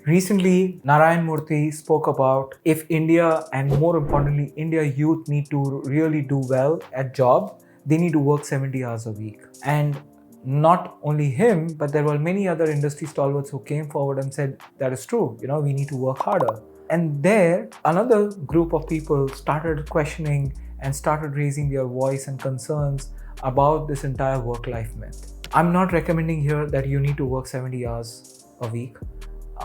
Recently, Narayan Murthy spoke about if India and more importantly, India youth need to really do well at job, they need to work 70 hours a week. And not only him, but there were many other industry stalwarts who came forward and said, that is true, we need to work harder. And there, another group of people started questioning and started raising their voice and concerns about this entire work-life myth. I'm not recommending here that you need to work 70 hours a week,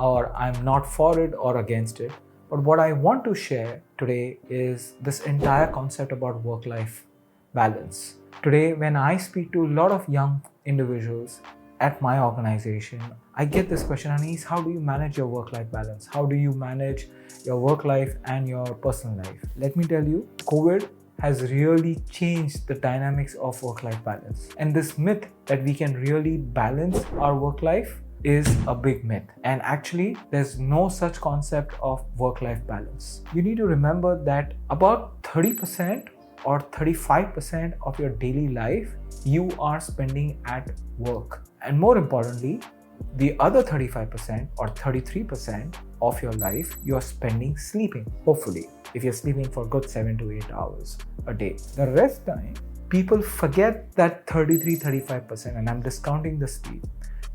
or I'm not for it or against it. But what I want to share today is this entire concept about work-life balance. Today, when I speak to a lot of young individuals at my organization, I get this question, Anis, how do you manage your work-life balance? How do you manage your work life and your personal life? Let me tell you, COVID has really changed the dynamics of work-life balance. And this myth that we can really balance our work life is a big myth. And actually, there's no such concept of work-life balance. You need to remember that about 30% or 35% of your daily life you are spending at work. And more importantly, the other 35% or 33% of your life you are spending sleeping, hopefully, if you're sleeping for good 7 to 8 hours a day. The rest time, people forget that 33-35%, and I'm discounting the sleep,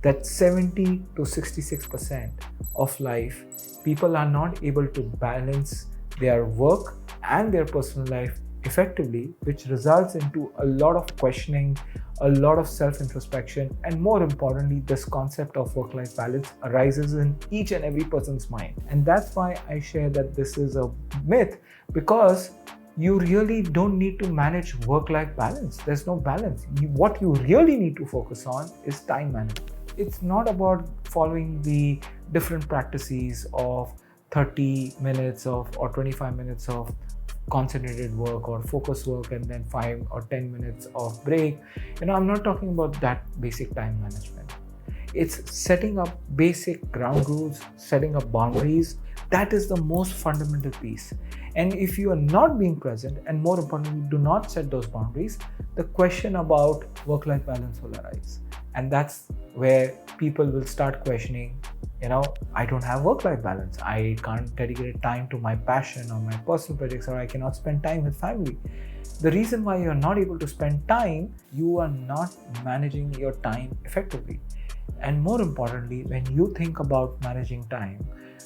that 70 to 66% of life, people are not able to balance their work and their personal life effectively, which results into a lot of questioning, a lot of self-introspection, and more importantly, this concept of work-life balance arises in each and every person's mind. And that's why I share that this is a myth, because you really don't need to manage work-life balance. There's no balance. What you really need to focus on is time management. It's not about following the different practices of 30 minutes of or 25 minutes of concentrated work or focus work and then 5 or 10 minutes of break. I'm not talking about that basic time management. It's setting up basic ground rules, setting up boundaries. That is the most fundamental piece. And if you are not being present, and more importantly, do not set those boundaries, the question about work-life balance will arise. And that's where people will start questioning, I don't have work-life balance. I can't dedicate time to my passion or my personal projects, or I cannot spend time with family. The reason why you're not able to spend time, you are not managing your time effectively. And more importantly, when you think about managing time,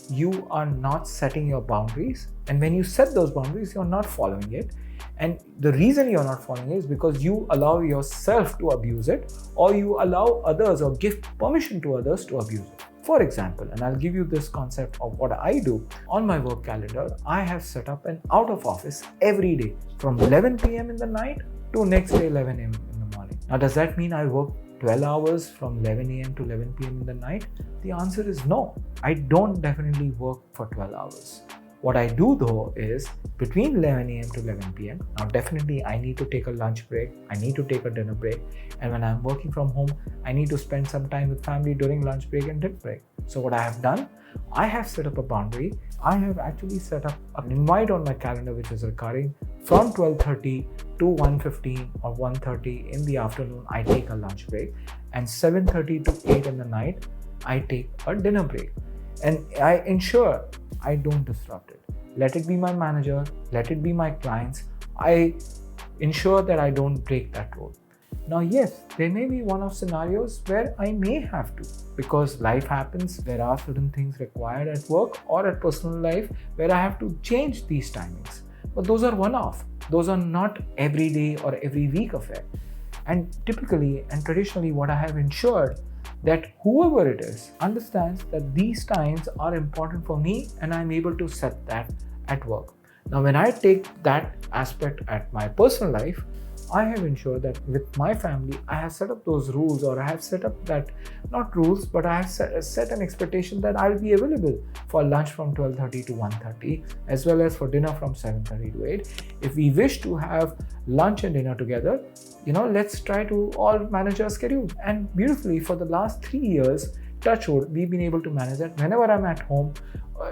you are not setting your boundaries. And when you set those boundaries, you're not following it. And the reason you're not following it is because you allow yourself to abuse it, or you allow others or give permission to others to abuse it. For example, and I'll give you this concept of what I do. On my work calendar, I have set up an out of office every day from 11 p.m. in the night to next day 11 a.m. in the morning. Now, does that mean I work 12 hours from 11 a.m. to 11 p.m. in the night? The answer is no. I don't definitely work for 12 hours. What I do though is between 11 a.m. to 11 p.m. Now definitely I need to take a lunch break, I need to take a dinner break, and when I'm working from home, I need to spend some time with family during lunch break and dinner break. So what I have done, I have set up a boundary. I have actually set up an invite on my calendar which is recurring from 12:30 to 1:15 or 1:30 in the afternoon. I take a lunch break, and 7:30 to 8 in the night, I take a dinner break. And I ensure I don't disrupt it. Let it be my manager, let it be my clients. I ensure that I don't break that rule. Now, yes, there may be one of scenarios where I may have to, because life happens. There are certain things required at work or at personal life where I have to change these timings. But those are one-off. Those are not every day or every week affair. And typically and traditionally, what I have ensured that whoever it is understands that these times are important for me, and I'm able to set that at work. Now, when I take that aspect at my personal life, I have ensured that with my family, I have set up those rules, or I have set up that, not rules, but I have set an expectation that I'll be available for lunch from 12:30 to 1:30, as well as for dinner from 7:30 to 8. If we wish to have lunch and dinner together, let's try to all manage our schedule. And beautifully, for the last 3 years, touch wood, we've been able to manage that. Whenever I'm at home,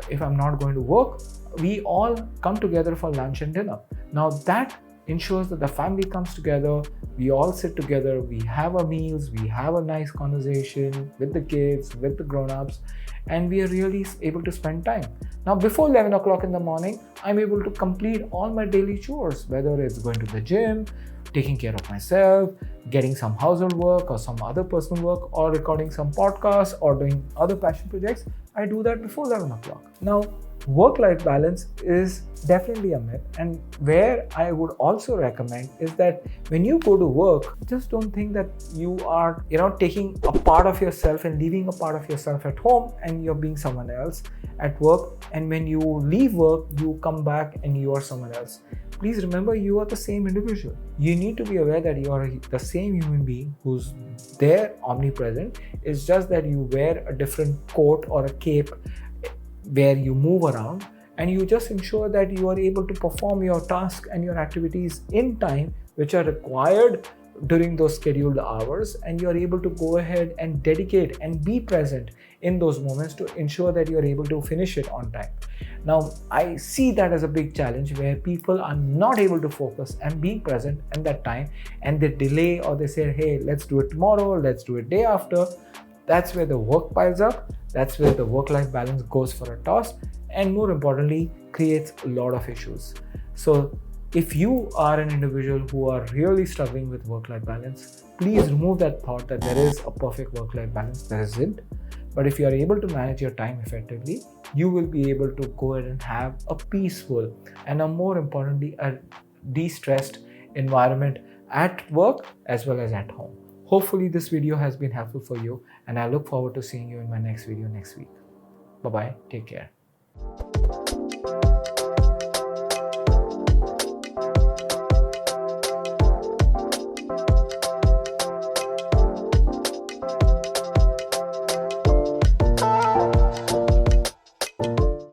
if I'm not going to work, we all come together for lunch and dinner. Now that ensures that the family comes together, we all sit together, we have our meals, we have a nice conversation with the kids, with the grown-ups, and we are really able to spend time. Now, before 11 o'clock in the morning, I'm able to complete all my daily chores, whether it's going to the gym, taking care of myself, getting some household work or some other personal work, or recording some podcasts or doing other passion projects. I do that before 11 o'clock. Now, work-life balance is definitely a myth, and where I would also recommend is that when you go to work, just don't think that you are taking a part of yourself and leaving a part of yourself at home and you're being someone else at work, and when you leave work you come back and you are someone else. Please remember, you are the same individual. You need to be aware that you are the same human being who's there, omnipresent. It's just that you wear a different coat or a cape where you move around, and you just ensure that you are able to perform your tasks and your activities in time which are required during those scheduled hours, and you are able to go ahead and dedicate and be present in those moments to ensure that you are able to finish it on time. Now, I see that as a big challenge where people are not able to focus and being present at that time, and they delay, or they say, hey, let's do it tomorrow, let's do it day after. That's where the work piles up. That's where the work-life balance goes for a toss, and more importantly, creates a lot of issues. So if you are an individual who are really struggling with work-life balance, please remove that thought that there is a perfect work-life balance. There isn't. But if you are able to manage your time effectively, you will be able to go ahead and have a peaceful and more importantly, a de-stressed environment at work as well as at home. Hopefully this video has been helpful for you, and I look forward to seeing you in my next video next week. Bye-bye. Take care.